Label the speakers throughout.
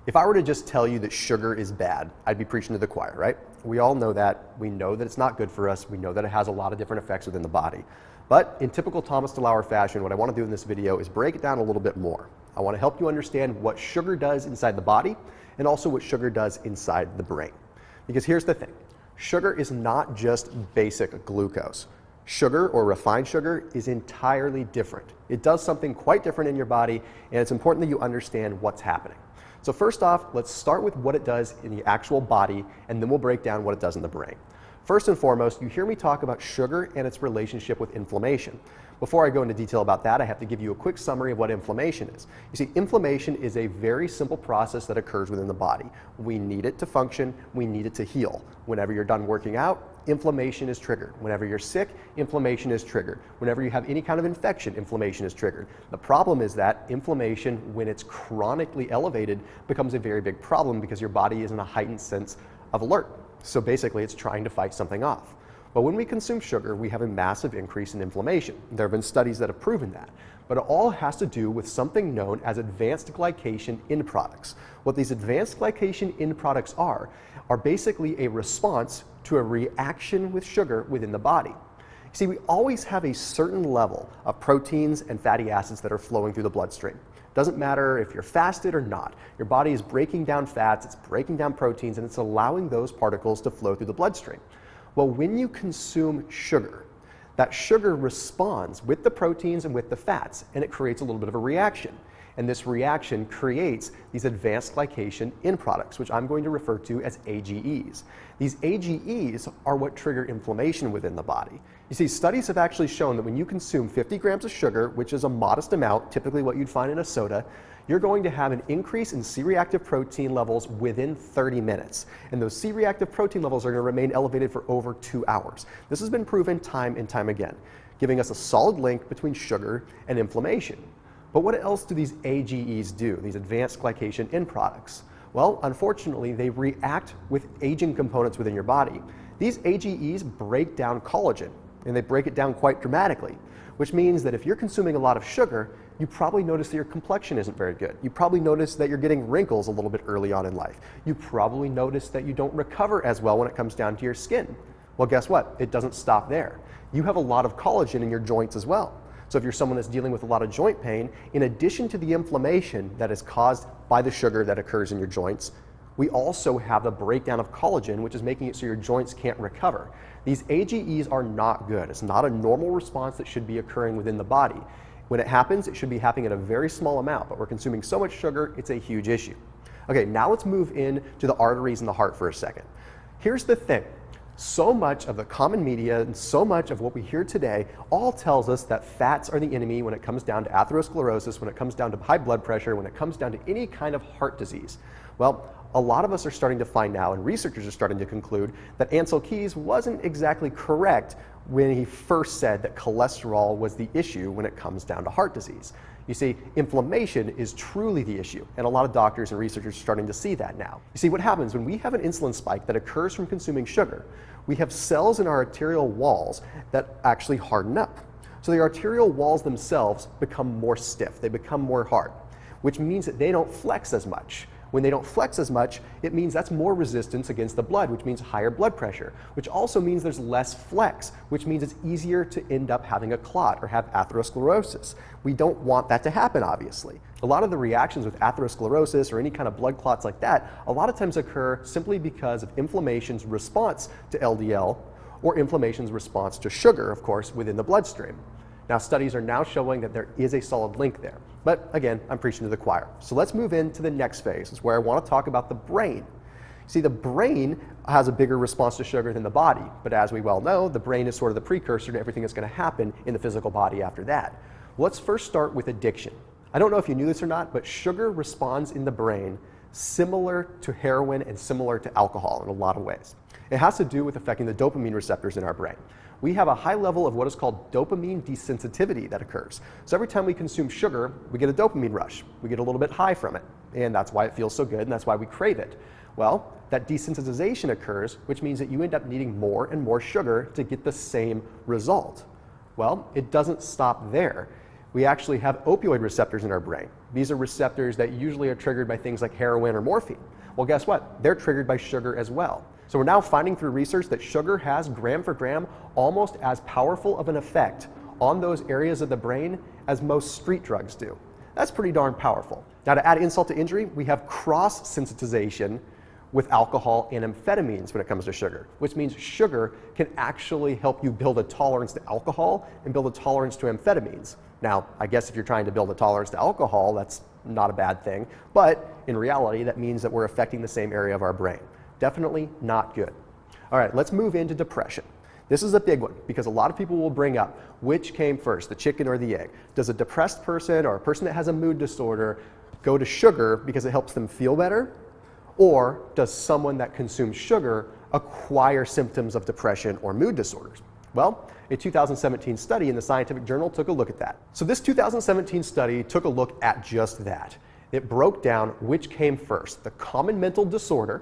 Speaker 1: If I were to just tell you that sugar is bad, I'd be preaching to the choir, right? We all know that. We know that it's not good for us. We know that it has a lot of different effects within the body. But in typical Thomas DeLauer fashion, what I want to do in this video is break it down a little bit more. I want to help you understand what sugar does inside the body and also what sugar does inside the brain. Because here's the thing. Sugar is not just basic glucose. Sugar, or refined sugar, is entirely different. It does something quite different in your body, and it's important that you understand what's happening. So first off, let's start with what it does in the actual body, and then we'll break down what it does in the brain. First and foremost, you hear me talk about sugar and its relationship with inflammation. Before I go into detail about that, I have to give you a quick summary of what inflammation is. You see, inflammation is a very simple process that occurs within the body. We need it to function, we need it to heal. Whenever you're done working out, inflammation is triggered. Whenever you're sick, inflammation is triggered. Whenever you have any kind of infection, inflammation is triggered. The problem is that inflammation, when it's chronically elevated, becomes a very big problem because your body is in a heightened sense of alert. So basically, it's trying to fight something off. But when we consume sugar, we have a massive increase in inflammation. There have been studies that have proven that. But it all has to do with something known as advanced glycation end products. What these advanced glycation end products are basically a response to a reaction with sugar within the body. You see, we always have a certain level of proteins and fatty acids that are flowing through the bloodstream. Doesn't matter if you're fasted or not. Your body is breaking down fats, it's breaking down proteins, and it's allowing those particles to flow through the bloodstream. Well, when you consume sugar, that sugar responds with the proteins and with the fats, and it creates a little bit of a reaction. And this reaction creates these advanced glycation end products, which I'm going to refer to as AGEs. These AGEs are what trigger inflammation within the body. You see, studies have actually shown that when you consume 50 grams of sugar, which is a modest amount, typically what you'd find in a soda, you're going to have an increase in C-reactive protein levels within 30 minutes. And those C-reactive protein levels are going to remain elevated for over 2 hours. This has been proven time and time again, giving us a solid link between sugar and inflammation. But what else do these AGEs do, these advanced glycation end products? Well, unfortunately, they react with aging components within your body. These AGEs break down collagen, and they break it down quite dramatically, which means that if you're consuming a lot of sugar, you probably notice that your complexion isn't very good. You probably notice that you're getting wrinkles a little bit early on in life. You probably notice that you don't recover as well when it comes down to your skin. Well, guess what? It doesn't stop there. You have a lot of collagen in your joints as well. So if you're someone that's dealing with a lot of joint pain, in addition to the inflammation that is caused by the sugar that occurs in your joints, we also have a breakdown of collagen, which is making it so your joints can't recover. These AGEs are not good. It's not a normal response that should be occurring within the body. When it happens, it should be happening at a very small amount, but we're consuming so much sugar, it's a huge issue. Okay, now let's move in to the arteries and the heart for a second. Here's the thing. So much of the common media and so much of what we hear today all tells us that fats are the enemy when it comes down to atherosclerosis, when it comes down to high blood pressure, when it comes down to any kind of heart disease. Well, a lot of us are starting to find now, and researchers are starting to conclude, that Ansel Keys wasn't exactly correct when he first said that cholesterol was the issue when it comes down to heart disease. You see, inflammation is truly the issue, and a lot of doctors and researchers are starting to see that now. You see, what happens when we have an insulin spike that occurs from consuming sugar, we have cells in our arterial walls that actually harden up. So the arterial walls themselves become more stiff, they become more hard, which means that they don't flex as much. When they don't flex as much, it means that's more resistance against the blood, which means higher blood pressure, which also means there's less flex, which means it's easier to end up having a clot or have atherosclerosis. We don't want that to happen, obviously. A lot of the reactions with atherosclerosis or any kind of blood clots like that, a lot of times occur simply because of inflammation's response to LDL or inflammation's response to sugar, of course, within the bloodstream. Now, studies are now showing that there is a solid link there. But again, I'm preaching to the choir. So let's move into the next phase, is where I want to talk about the brain. See, the brain has a bigger response to sugar than the body, but as we well know, the brain is sort of the precursor to everything that's going to happen in the physical body after that. Let's first start with addiction. I don't know if you knew this or not, but sugar responds in the brain similar to heroin and similar to alcohol in a lot of ways. It has to do with affecting the dopamine receptors in our brain. We have a high level of what is called dopamine desensitivity that occurs. So every time we consume sugar, we get a dopamine rush. We get a little bit high from it, and that's why it feels so good, and that's why we crave it. Well, that desensitization occurs, which means that you end up needing more and more sugar to get the same result. Well, it doesn't stop there. we actually have opioid receptors in our brain. These are receptors that usually are triggered by things like heroin or morphine. Well, guess what? They're triggered by sugar as well. So we're now finding through research that sugar has, gram for gram, almost as powerful of an effect on those areas of the brain as most street drugs do. That's pretty darn powerful. Now, to add insult to injury, we have cross-sensitization with alcohol and amphetamines when it comes to sugar, which means sugar can actually help you build a tolerance to alcohol and build a tolerance to amphetamines. Now, I guess if you're trying to build a tolerance to alcohol, that's not a bad thing, but in reality, that means that we're affecting the same area of our brain. Definitely not good. All right, let's move into depression. This is a big one because a lot of people will bring up which came first, the chicken or the egg. Does a depressed person or a person that has a mood disorder go to sugar because it helps them feel better? Or does someone that consumes sugar acquire symptoms of depression or mood disorders? Well, a 2017 study in the scientific journal took a look at that. So this 2017 study took a look at just that. It broke down which came first, the common mental disorder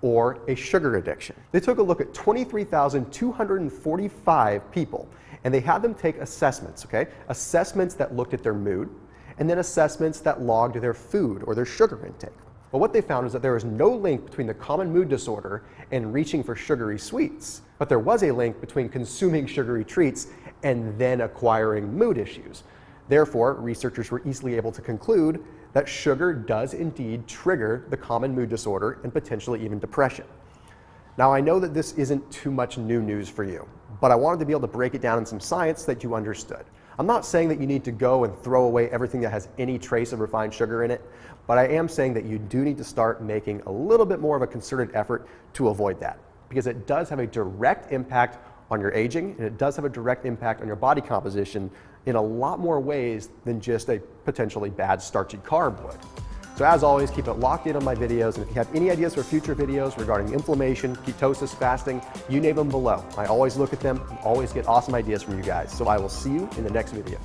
Speaker 1: or a sugar addiction. They took a look at 23,245 people, and they had them take assessments, okay? Assessments that looked at their mood, and then assessments that logged their food or their sugar intake. Well, what they found is that there is no link between the common mood disorder and reaching for sugary sweets, but there was a link between consuming sugary treats and then acquiring mood issues. Therefore, researchers were easily able to conclude that sugar does indeed trigger the common mood disorder and potentially even depression. Now, I know that this isn't too much new news for you, but I wanted to be able to break it down in some science that you understood. I'm not saying that you need to go and throw away everything that has any trace of refined sugar in it, but I am saying that you do need to start making a little bit more of a concerted effort to avoid that, because it does have a direct impact on your aging, and it does have a direct impact on your body composition in a lot more ways than just a potentially bad starchy carb would. So as always, keep it locked in on my videos, and if you have any ideas for future videos regarding inflammation, ketosis, fasting, you name them below. I always look at them and always get awesome ideas from you guys. So I will see you in the next video.